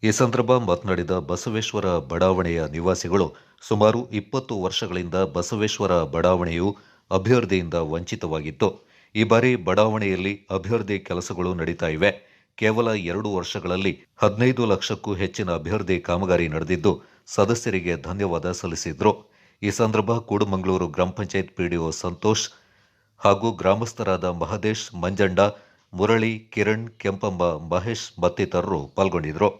ಈ ಸಂದರ್ಭ ಮಾತನಾಡಿದ ಬಸವೇಶ್ವರ ಬಡಾವಣೆಯ ನಿವಾಸಿಗಳು, ಸುಮಾರು 20 ವರ್ಷಗಳಿಂದ ಬಸವೇಶ್ವರ ಬಡಾವಣೆಯು ಅಭಿವೃದ್ಧಿಯಿಂದ ವಂಚಿತವಾಗಿತ್ತು. ಈ ಬಾರಿ ಬಡಾವಣೆಯಲ್ಲಿ ಅಭಿವೃದ್ಧಿ ಕೆಲಸಗಳು ನಡೀತಾ ಇವೆ. ಕೇವಲ 2 ವರ್ಷಗಳಲ್ಲಿ 15 ಲಕ್ಷಕ್ಕೂ ಹೆಚ್ಚಿನ ಅಭಿವೃದ್ಧಿ ಕಾಮಗಾರಿ ನಡೆದಿದ್ದು, ಸದಸ್ಯರಿಗೆ ಧನ್ಯವಾದ ಸಲ್ಲಿಸಿದರು. ಈ ಸಂದರ್ಭ ಕೂಡುಮಂಗಳೂರು ಗ್ರಾಮ ಪಂಚಾಯತ್ ಪಿಡಿಒ ಸಂತೋಷ್ ಹಾಗೂ ಗ್ರಾಮಸ್ಥರಾದ ಮಹದೇಶ್, ಮಂಜಂಡ, ಮುರಳಿ, ಕಿರಣ್, ಕೆಂಪಮ್ಮ, ಮಹೇಶ್ ಮತ್ತಿತರರು ಪಾಲ್ಗೊಂಡಿದ್ದರು.